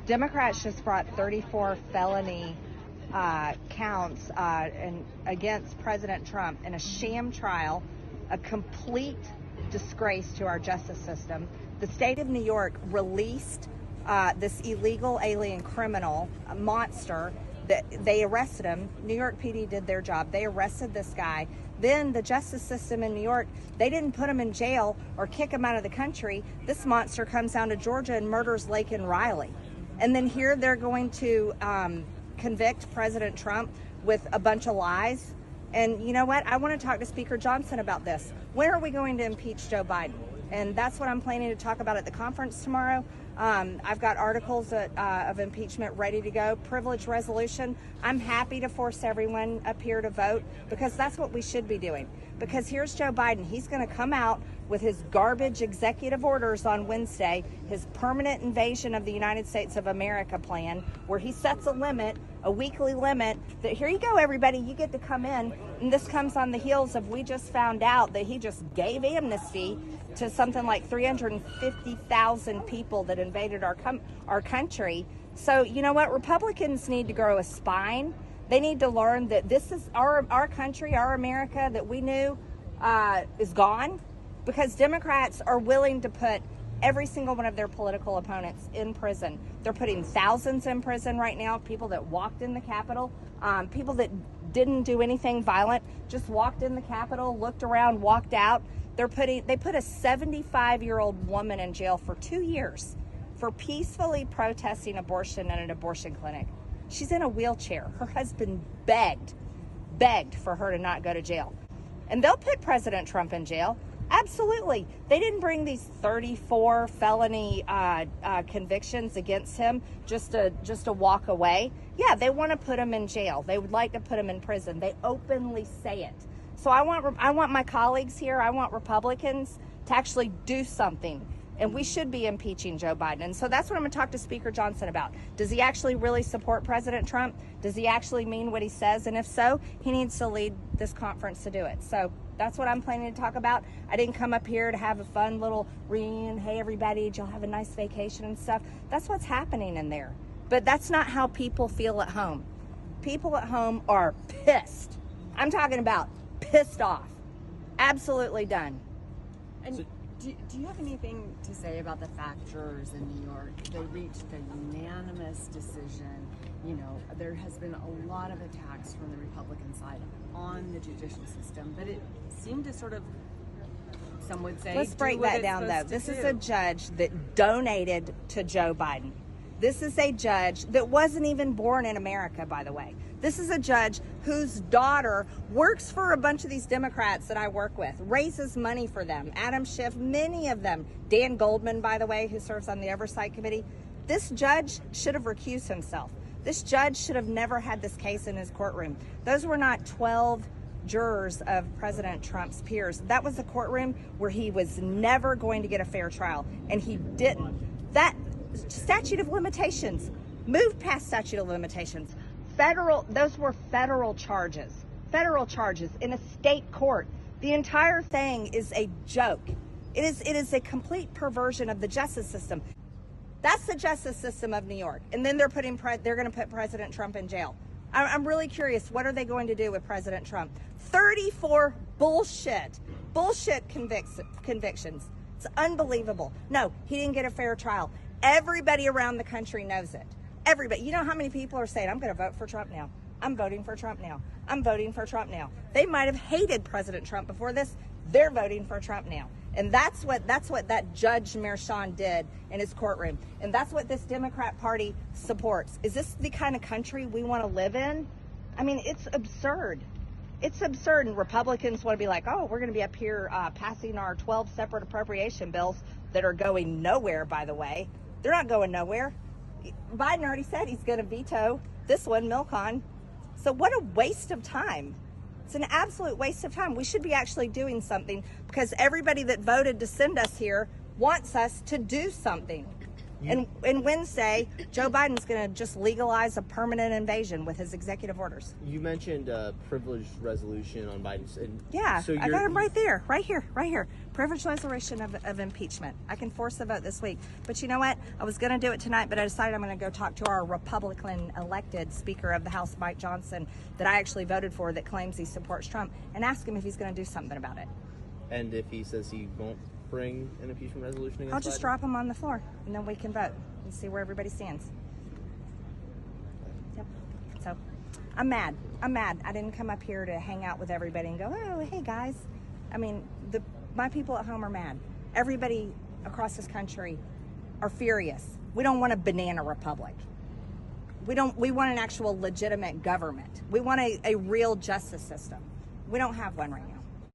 Democrats just brought 34 felony counts against President Trump in a sham trial, a complete disgrace to our justice system. The state of New York released this illegal alien criminal, a monster. They arrested him. New York PD did their job. They arrested this guy. Then the justice system in New York, they didn't put him in jail or kick him out of the country. This monster comes down to Georgia and murders Laken Riley. And then here they're going to convict President Trump with a bunch of lies. And you know what? I want to talk to Speaker Johnson about this. When are we going to impeach Joe Biden? And that's what I'm planning to talk about at the conference tomorrow. I've got articles of impeachment ready to go. Privilege resolution. I'm happy to force everyone up here to vote because that's what we should be doing. Because here's Joe Biden. He's going to come out with his garbage executive orders on Wednesday, his permanent invasion of the United States of America plan, where he sets a limit, a weekly limit, that here you go, everybody, you get to come in. And this comes on the heels of we just found out that he just gave amnesty to something like 350,000 people that invaded our country. So you know what? Republicans need to grow a spine. They need to learn that this is our country, our America that we knew is gone, because Democrats are willing to put every single one of their political opponents in prison. They're putting thousands in prison right now, people that walked in the Capitol, people that didn't do anything violent, just walked in the Capitol, looked around, walked out. They put a 75-year-old woman in jail for 2 years for peacefully protesting abortion at an abortion clinic. She's in a wheelchair. Her husband begged for her to not go to jail. And they'll put President Trump in jail. Absolutely. They didn't bring these 34 felony convictions against him just to walk away. Yeah, they want to put him in jail. They would like to put him in prison. They openly say it. So I want my colleagues here, I want Republicans to actually do something. And we should be impeaching Joe Biden. And so that's what I'm going to talk to Speaker Johnson about. Does he actually really support President Trump? Does he actually mean what he says? And if so, he needs to lead this conference to do it. So that's what I'm planning to talk about. I didn't come up here to have a fun little reunion. Hey, everybody, did y'all have a nice vacation and stuff? That's what's happening in there. But that's not how people feel at home. People at home are pissed. I'm talking about pissed off. Absolutely done. And do you have anything to say about the fact jurors in New York, they reached a unanimous decision? You know, there has been a lot of attacks from the Republican side on the judicial system, but it seemed to sort of, some would say, let's break that down though. This is a judge that donated to Joe Biden. This is a judge that wasn't even born in America, by the way. This is a judge whose daughter works for a bunch of these Democrats that I work with, raises money for them. Adam Schiff, many of them. Dan Goldman, by the way, who serves on the Oversight Committee. This judge should have recused himself. This judge should have never had this case in his courtroom. Those were not 12 jurors of President Trump's peers. That was a courtroom where he was never going to get a fair trial, and he didn't. That statute of limitations, moved past statute of limitations. Those were federal charges in a state court. The entire thing is a joke. It is a complete perversion of the justice system. That's the justice system of New York. And then they're going to put President Trump in jail. I'm really curious, what are they going to do with President Trump? 34 bullshit convictions. It's unbelievable. No, he didn't get a fair trial. Everybody around the country knows it. Everybody. You know how many people are saying, I'm going to vote for Trump now. I'm voting for Trump now. I'm voting for Trump now. They might have hated President Trump before this. They're voting for Trump now. And that's what that Judge Merchan did in his courtroom. And that's what this Democrat Party supports. Is this the kind of country we want to live in? I mean, it's absurd. It's absurd. And Republicans want to be like, oh, we're going to be up here passing our 12 separate appropriation bills that are going nowhere, by the way. They're not going nowhere. Biden already said he's going to veto this one, MilCon. So what a waste of time. It's an absolute waste of time. We should be actually doing something because everybody that voted to send us here wants us to do something. And Wednesday, Joe Biden's going to just legalize a permanent invasion with his executive orders. You mentioned a privileged resolution on Biden's. Yeah, so I got him right there, right here. Privileged resolution of impeachment. I can force a vote this week. But you know what? I was going to do it tonight, but I decided I'm going to go talk to our Republican elected Speaker of the House, Mike Johnson, that I actually voted for, that claims he supports Trump, and ask him if he's going to do something about it. And if he says he won't bring an impeachment resolution against I'll just Biden? drop him on the floor, and then we can vote and see where everybody stands. Yep. So, I'm mad. I didn't come up here to hang out with everybody and go, oh, hey, guys. I mean, my people at home are mad. Everybody across this country are furious. We don't want a banana republic. We want an actual legitimate government. We want a real justice system. We don't have one right now.